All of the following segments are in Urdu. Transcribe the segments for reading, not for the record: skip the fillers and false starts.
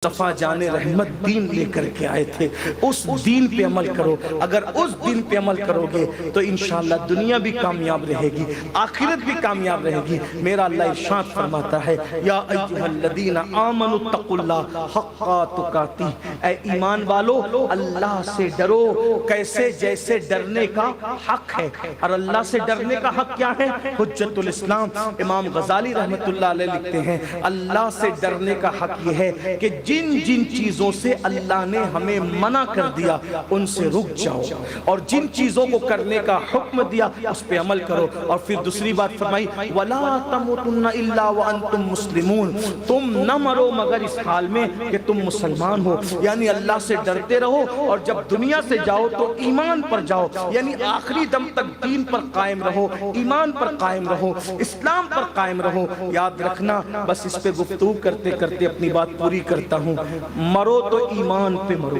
مصطفیٰ جان رحمت دین لے کر کے آئے تھے، اس دین پہ عمل کرو۔ اگر اس دین پہ عمل کرو گے تو انشاءاللہ دنیا بھی کامیاب رہے گی، آخرت بھی کامیاب رہے گی۔ میرا اللہ ارشاد فرماتا ہے یا ایھا الذین آمنوا اتقوا اللہ حق تقاتہ، اے ایمان والو اللہ سے ڈرو کیسے جیسے ڈرنے کا حق ہے۔ اور اللہ سے ڈرنے کا حق کیا ہے؟ حجت الاسلام امام غزالی رحمت اللہ علیہ لکھتے ہیں اللہ سے ڈرنے کا حق یہ ہے کہ جن جن چیزوں سے اللہ نے ہمیں منع کر دیا ان سے رک جاؤ، اور جن چیزوں کو کرنے کا حکم دیا اس پہ عمل کرو۔ اور پھر دوسری بات فرمائی وَلَا تَمُوتُنَّ إِلَّا وَأَنْتُمْ مُسْلِمُونَ، تم نہ مرو مگر اس حال میں کہ تم مسلمان ہو۔ یعنی اللہ سے ڈرتے رہو اور جب دنیا سے جاؤ تو ایمان پر جاؤ، یعنی آخری دم تک دین پر قائم رہو، ایمان پر قائم رہو، اسلام پر قائم رہو۔ یاد رکھنا، بس اس پہ گفتگو کرتے کرتے اپنی بات پوری کرتا ہوں، مرو تو ایمان پہ مرو،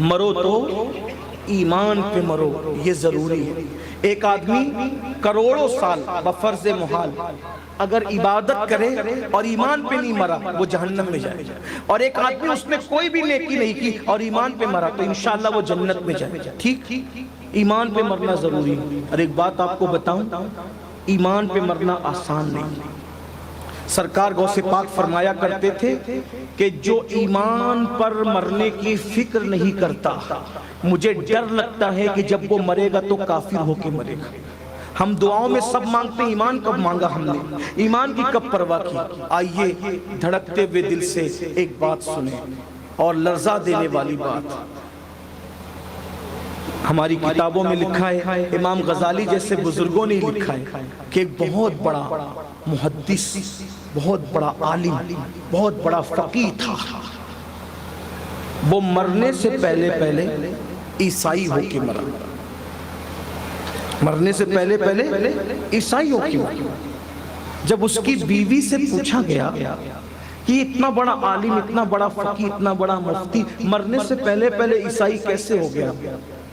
مرو تو ایمان پہ مرو، یہ ضروری ہے۔ ایک آدمی کروڑوں سال بفرض محال اگر عبادت کرے اور ایمان پہ نہیں مرا وہ جہنم میں جائے گا، اور ایک آدمی اس نے کوئی بھی نیکی نہیں کی اور ایمان پہ مرا تو انشاءاللہ وہ جنت میں جائے گا۔ ٹھیک، ایمان پہ مرنا ضروری ہے۔ اور ایک بات آپ کو بتاؤں، ایمان پہ مرنا آسان نہیں۔ سرکار غوث پاک فرمایا کرتے تھے کہ جو ایمان پر مرنے کی فکر نہیں کرتا مجھے ڈر لگتا ہے کہ جب وہ مرے گا تو کافر ہو کے مرے گا۔ ہم دعاؤں میں سب مانگتے ہیں، ایمان کب مانگا ہم نے، ایمان کی کب پرواہ کی؟ آئیے دھڑکتے ہوئے دل سے ایک بات سنیں اور لرزہ دینے والی بات۔ ہماری کتابوں میں لکھا ہے، امام غزالی جیسے بزرگوں نے لکھا ہے کہ ایک بہت بڑا محدث، بہت بڑا عالم، بہت بڑا فقیہ تھا، وہ مرنے سے پہلے پہلے عیسائی ہو کے مرا، مرنے سے پہلے پہلے عیسائی ہو کے مرا۔ جب اس کی بیوی سے پوچھا گیا کہ اتنا بڑا عالم، اتنا بڑا فقیہ، اتنا بڑا مفتی مرنے سے پہلے پہلے عیسائی کیسے ہو گیا،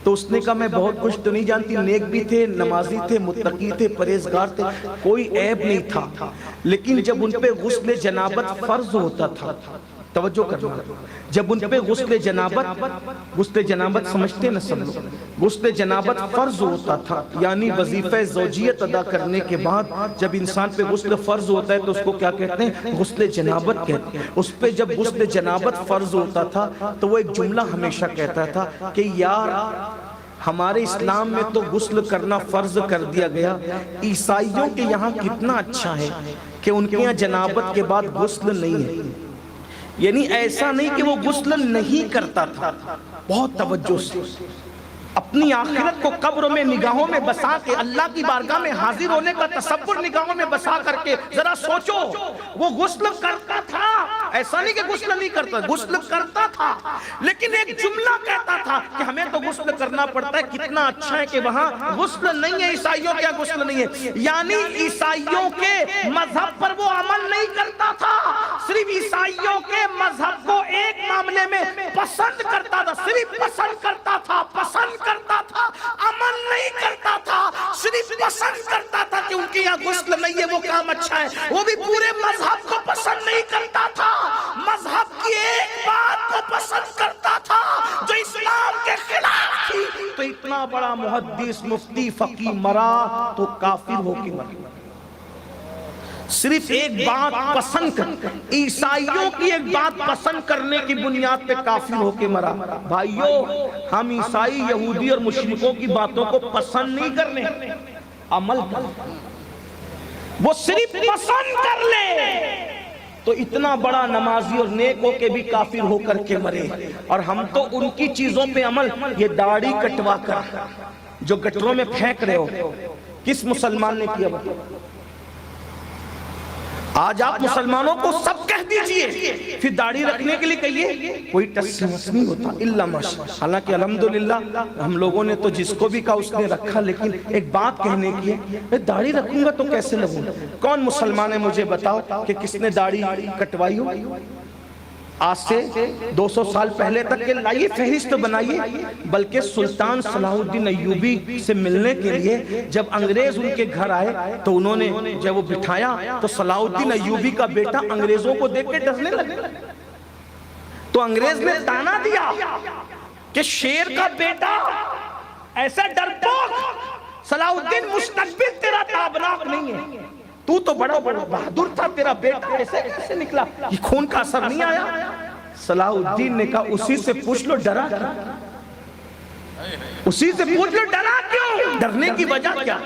تو اس نے کہا میں بہت کچھ تو نہیں جانتی، نیک بھی تھے، نمازی تھے، متقی تھے، پرہیزگار تھے، کوئی عیب نہیں تھا، لیکن جب ان پہ غسل جنابت فرض ہوتا تھا، توجہ کرنا، جب ان پہ غسل جنابت سمجھتے ہیں نا سب لوگ، غسل جنابت فرض ہوتا تھا، یعنی وظیفہ زوجیت ادا کرنے کے بعد جب انسان پہ غسل فرض ہوتا ہے تو اس کو کیا کہتے ہیں؟ غسل جنابت کہتے ہیں۔ اس پہ جب غسل جنابت فرض ہوتا تھا تو وہ ایک جملہ ہمیشہ کہتا تھا کہ یار ہمارے اسلام میں تو غسل کرنا فرض کر دیا گیا، عیسائیوں کے یہاں کتنا اچھا ہے کہ ان کے یہاں جنابت کے بعد غسل نہیں ہے۔ یعنی ایسا نہیں کہ وہ غسل نہیں کرتا تھا، بہت توجہ سے اپنی آخرت کو قبر میں نگاہوں میں بسا کے اللہ کی بارگاہ میں حاضر ہونے کا تصور نگاہوں میں بسا کر کے ذرا سوچو، وہ غسل کرتا تھا، ایسا نہیں کہ غسل نہیں کرتا، غسل کرتا تھا، لیکن ایک جملہ کہتا تھا کہ ہمیں تو غسل کرنا پڑتا ہے، کتنا اچھا ہے کہ وہاں غسل نہیں ہے، عیسائیوں کے غسل نہیں ہے۔ یعنی عیسائیوں کے مذہب پر وہ عمل نہیں کرتا تھا، صرف عیسائیوں کے مذہب کو ایک معاملے میں پسند کرتا تھا، صرف پسند کرتا تھا، پسند کرتا تھا، عمل نہیں کرتا تھا، صرف پسند کرتا تھا کہ ان کے یہاں غسل نہیں ہے، وہ کام اچھا ہے، وہ بھی پورے مذہب کو پسند نہیں کرتا تھا، مذہب کی ایک بات کو پسند کرتا تھا جو اسلام کے خلاف تھی۔ تو اتنا بڑا محدث، مفتی، فقیہ مرا تو کافر ہو کے مرا، صرف ایک بات پسند کر، عیسائیوں کی ایک بات پسند کرنے کی بنیاد پہ کافر ہو کے مرا۔ بھائیو، ہم عیسائی، یہودی اور مشرکوں کی باتوں کو پسند نہیں کرنے، عمل کر، وہ صرف پسند کر لے تو اتنا بڑا نمازی اور نیک ہو کے بھی کافر ہو کر کے مرے، اور ہم تو ان کی چیزوں پہ عمل، یہ داڑھی کٹوا کر جو گٹروں میں پھینک رہے ہو، کس مسلمان نے کیا؟ آج آپ مسلمانوں کو سب کہہ دیجئے، پھر داڑھی رکھنے کے لیے کہیے کوئی ٹس نہیں ہوتا الا ماشاء۔ حالانکہ الحمدللہ ہم لوگوں نے تو جس کو بھی کہا اس نے رکھا، لیکن ایک بات کہنے کی ہے، میں داڑھی رکھوں گا تو کیسے لگوں گا؟ کون مسلمان ہے مجھے بتاؤ کہ کس نے داڑھی کٹوائی ہو؟ آج سے 200 سال پہلے تک کے لائیے فہرست بنائیے، بلکہ سلطان صلاح الدین ایوبی سے ملنے کے لیے جب انگریز ان کے گھر آئے تو انہوں نے جب وہ بٹھایا تو صلاح الدین ایوبی کا بیٹا انگریزوں کو دیکھ کے ڈرنے لگے، تو انگریز نے تانا دیا کہ شیر کا بیٹا ایسا ڈرپوک، صلاح الدین مستقبل تیرا تابناک نہیں ہے، تو بڑا بہادر تھا، تیرا بیٹا ایسے کیسے نکلا، یہ خون کا اثر نہیں آیا؟ صلاح الدین نے کہا اسی سے پوچھ لو ڈرا کیوں، اسی سے پوچھ لو ڈرا کیوں، ڈرنے کی وجہ کیا؟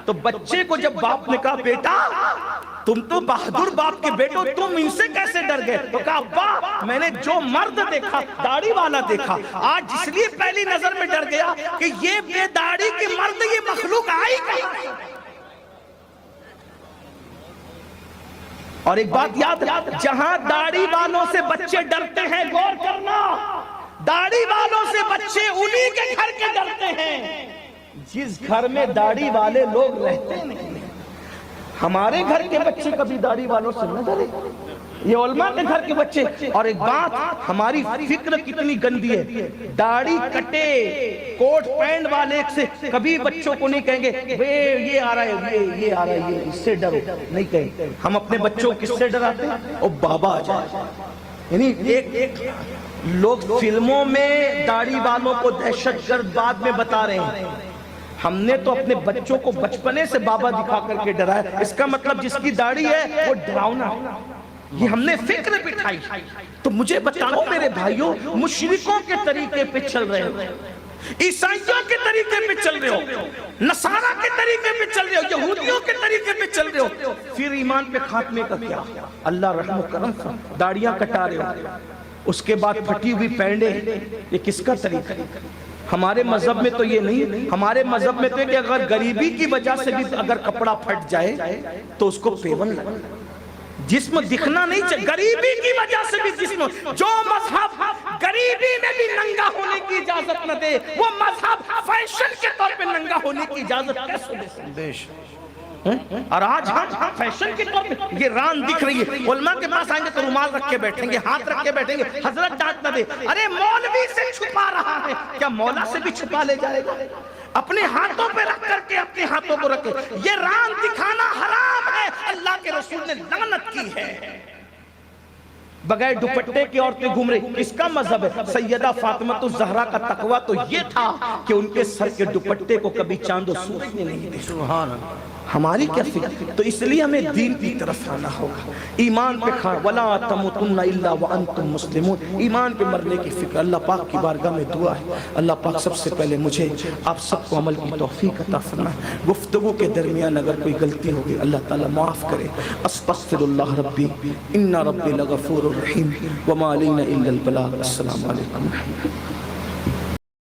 تو بچے کو جب باپ نے کہا بیٹا تم تو بہادر باپ کے بیٹو، تم ان سے کیسے ڈر گئے؟ تو کہا ابا میں نے جو مرد دیکھا داڑھی والا دیکھا، آج اس لیے پہلی نظر میں ڈر گیا کہ یہ بے داڑھی کی مرد، یہ مخلوق آئی کہیں۔ اور ایک بات یاد، جہاں داڑھی والوں سے بچے ڈرتے ہیں، غور کرنا، داڑھی والوں سے بچے انہی کے گھر کے ڈرتے ہیں جس گھر میں داڑھی والے لوگ رہتے نہیں۔ ہمارے گھر کے بچے کبھی داڑھی والوں سے نہ ڈرے، یہ علماء کے گھر کے بچے۔ اور ایک بات، ہماری فکر کتنی گندی ہے، داڑھی کٹے کوٹ پینٹ والے سے کبھی بچوں کو نہیں کہیں گے یہ آ رہا ہے، یہ آ رہا ہے، یہ اس سے ڈرو، نہیں کہیں۔ ہم اپنے بچوں کو کس سے ڈراتے ہیں؟ او بابا آ جائے، یعنی ایک لوگ فلموں میں داڑھی والوں کو دہشت گرد بعد میں بتا رہے ہیں، ہم نے تو اپنے بچوں کو بچپنے سے بابا دکھا کر کے ڈرایا۔ اس کا مطلب جس کی داڑھی ہے وہ ڈراؤنا، یہ ہم نے فکر بٹھائی۔ تو مجھے بتاؤ میرے بھائیوں، مشرکوں کے طریقے پہ چل رہے ہو، عیسائیوں کے طریقے پہ چل رہے ہو، نصارہ کے طریقے پہ چل رہے ہو، یہودیوں کے طریقے پہ چل رہے ہو، پھر ایمان پہ خاتمے کا کیا؟ اللہ رحم و کرم، داڑیاں کٹا رہے ہو، اس کے بعد پھٹی ہوئی پینڈے، یہ کس کا طریقہ؟ ہمارے مذہب میں تو یہ نہیں، ہمارے مذہب میں تو ہے کہ اگر غریبی کی وجہ سے بھی اگر کپڑا پھٹ جائے تو اس کو پیون لگا، جسم دکھنا نہیں چاہیے، غریبی کی وجہ سے بھی جسم، جو مذہب غریبی میں بھی ننگا ہونے کی اجازت نہ دے، وہ مذہب فیشن کے طور پہ ننگا ہونے کی اجازت کیسے دے سکتے؟ اور آج ہم فیشن کے طور پہ یہ ران دکھ رہی ہے، علماء کے پاس آئیں گے تو رومال رکھ کے بیٹھیں گے، ہاتھ رکھ کے بیٹھیں گے، حضرت ڈانٹ نہ دے، ارے مولوی سے چھپا رہا ہے، کیا مولا سے بھی چھپا لے جائے گا؟ اپنے ہاتھوں پہ رکھ کر کے اپنے ہاتھوں کو رکھے، یہ ران دکھانا حرام ہے، اللہ کے رسول نے لعنت کی ہے۔ بغیر دوپٹے کی عورتیں گھوم رہی، اس کا مذہب ہے۔ سیدہ فاطمہ الزہرا کا تقویٰ تو یہ تھا کہ ان کے سر کے دوپٹے کو کبھی چاند و سورج نے نہیں دیکھا۔ سبحان اللہ، ہماری کیا فکر؟ تو اس لیے ہمیں دین کی طرف آنا ہوگا، ایمان پہ کھانا، وَلَا تَمُوتُنَّ إِلَّا وَأَنْتُمْ مُسْلِمُونَ، ایمان پہ مرنے کی فکر۔ اللہ پاک کی بارگاہ میں دعا ہے، اللہ پاک سب سے پہلے مجھے آپ سب کو عمل کی توفیق عطا فرمائے۔ گفتگو کے درمیان اگر کوئی غلطی ہوگی اللہ تعالیٰ معاف کرے۔ استغفر اللہ ربی ان ربی لغفور رحیم وما علینا الا البلاغ۔ السلام علیکم۔